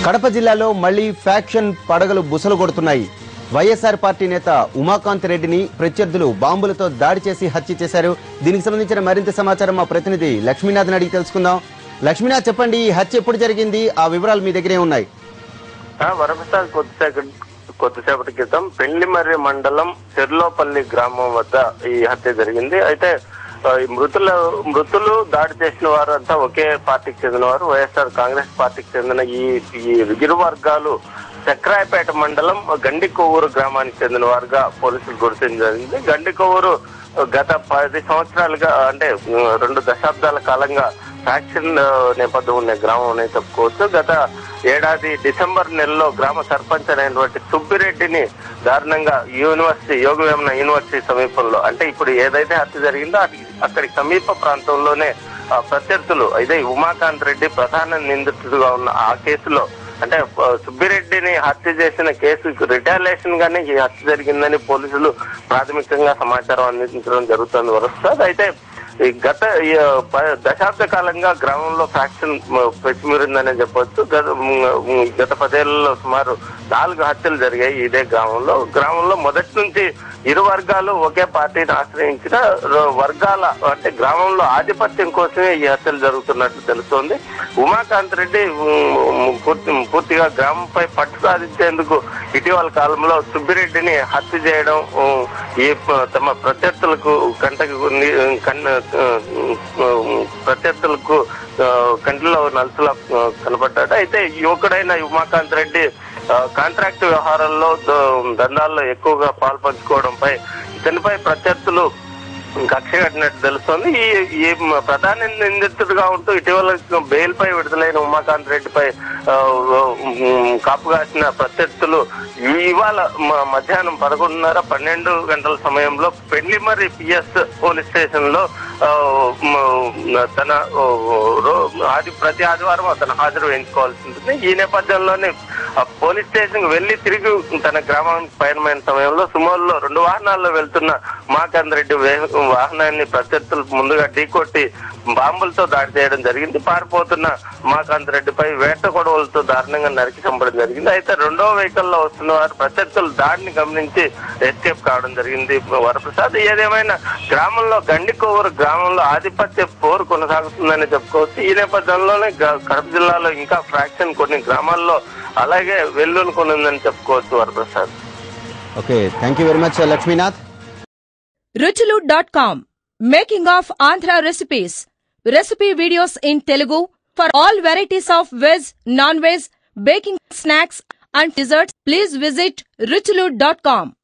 కడప జిల్లాలో మళ్లీ ఫ్యాక్షన్ పడగలు బుసలు కొడుతున్నాయి. వైఎస్ఆర్ పార్టీ నేత ఉమాకాంత్ రెడ్డిని ప్రత్యర్థులు బాంబులతో దాడి చేసి హత్య చేశారు. దీనికి సంబంధించిన మరింత సమాచారం మా ప్రతినిధి లక్ష్మీనాథ్ని అడిగి తెలుసుకుందాం. లక్ష్మీనాథ్, చెప్పండి, ఈ హత్య ఎప్పుడు జరిగింది? ఆ వివరాలు మీ దగ్గరే ఉన్నాయి. వరప్రసాద్, కొద్దిసేపటి క్రితం పెండ్లిమర్రి మండలం చెర్లోపల్లి గ్రామం వద్ద ఈ హత్య జరిగింది. అయితే మృతులు దాడి చేసిన వారు అంతా ఒకే పార్టీకి చెందినవారు. వైఎస్ఆర్ కాంగ్రెస్ పార్టీకి చెందిన ఈ ఇరు వర్గాలు చక్రాయపేట మండలం గండికొవ్వూరు గ్రామానికి చెందిన వారుగా పోలీసులు గుర్తించడం జరిగింది. గండికొవ్వూరు గత 10 సంవత్సరాలుగా, అంటే 2 దశాబ్దాల కాలంగా ఫ్యాక్షన్ నేపథ్యం ఉన్న గ్రామం అని చెప్పుకోవచ్చు. గత ఏడాది డిసెంబర్ నెలలో గ్రామ సర్పంచ్ అయినటువంటి సుబ్బిరెడ్డిని దారుణంగా యోగవేమన యూనివర్సిటీ సమీపంలో, అంటే ఇప్పుడు ఏదైతే హత్య జరిగిందో అక్కడి సమీప ప్రాంతంలోనే ప్రత్యర్థులు, అయితే ఉమాకాంత్ రెడ్డి ప్రధాన నిందితుడుగా ఉన్న ఆ కేసులో, అంటే సుబ్బిరెడ్డిని హత్య చేసిన కేసు రిటాలియేషన్ గానే ఈ హత్య జరిగిందని పోలీసులు ప్రాథమికంగా సమాచారం అందించడం జరుగుతుంది. వరప్రసాద్, అయితే గత దశాబ్ద కాలంగా గ్రామంలో ఫ్యాక్షన్ పెచ్చిమిరిందనే చెప్పొచ్చు. గత 10 ఏళ్లలో సుమారు 4 హత్యలు జరిగాయి ఇదే గ్రామంలో మొదటి నుంచి ఇరు వర్గాలు ఒకే పార్టీని ఆశ్రయించిన వర్గాల, అంటే గ్రామంలో ఆధిపత్యం కోసమే ఈ హత్యలు జరుగుతున్నట్లు తెలుస్తోంది. ఉమాకాంత్ రెడ్డి పూర్తిగా గ్రామంపై పట్టు సాధించేందుకు ఇటీవల కాలంలో సుబ్బిరెడ్డిని హత్య చేయడం, ఈ తమ ప్రత్యర్థులకు కంటిలో నలుసులా కనపడ్డాడు. అయితే యువకుడైన ఉమాకాంత్ రెడ్డి కాంట్రాక్ట్ వ్యవహారాల్లో దందాల్లో ఎక్కువగా పాల్పంచుకోవడంపై ఇతనిపై ప్రత్యర్థులు కక్ష కట్టినట్టు తెలుస్తోంది. ఈ ప్రధాన నిందితుడిగా ఉంటూ ఇటీవల బెయిల్ పై విడుదలైన ఉమాకాంత్ రెడ్డిపై కాపు కాసిన ప్రత్యర్థులు ఇవాళ మధ్యాహ్నం 11:30-12 గంటల సమయంలో పెండ్లిమర్రి పిఎస్ పోలీస్ స్టేషన్ లో ప్రతి ఆదివారం అతను హాజరు వేయించుకోవాల్సి ఉంటుంది. ఈ నేపథ్యంలోనే పోలీస్ స్టేషన్ వెళ్లి తిరిగి తన గ్రామానికి పయనమైన సమయంలో సుమోల్లో 2 వాహనాల్లో వెళ్తున్న ఉమాకాంత్ రెడ్డి వాహనాన్ని ప్రత్యర్థులు ముందుగా ఢీకొట్టి బాంబులతో దాడి చేయడం జరిగింది. పారిపోతున్న ఉమాకాంత్ రెడ్డిపై వేట గొడవలతో దారుణంగా నరికి చంపడం జరిగింది. అయితే 2వ వెహికల్ లో వస్తున్న వారు ప్రత్యర్థులు దాడిని గమనించి ఎస్కేప్ కావడం జరిగింది. వరప్రసాద్, ఏదేమైనా గ్రామంలో గండికొవ్వూరు గ్రామంలో ఆధిపత్య పోరు కొనసాగుతుందని చెప్పుకోవచ్చు. ఈ నేపథ్యంలోనే కడప జిల్లాలో ఇంకా ఫ్రాక్షన్ కొన్ని గ్రామాల్లో అలాగే వెల్లునుకుందని చెప్పుకోవచ్చు. Varaprasad, okay, thank you very much Lakshminath. Ruchilu.com, making of Andhra recipes. Recipe videos in Telugu for all varieties of veg, non-veg, baking snacks and desserts. Please visit Ruchilu.com.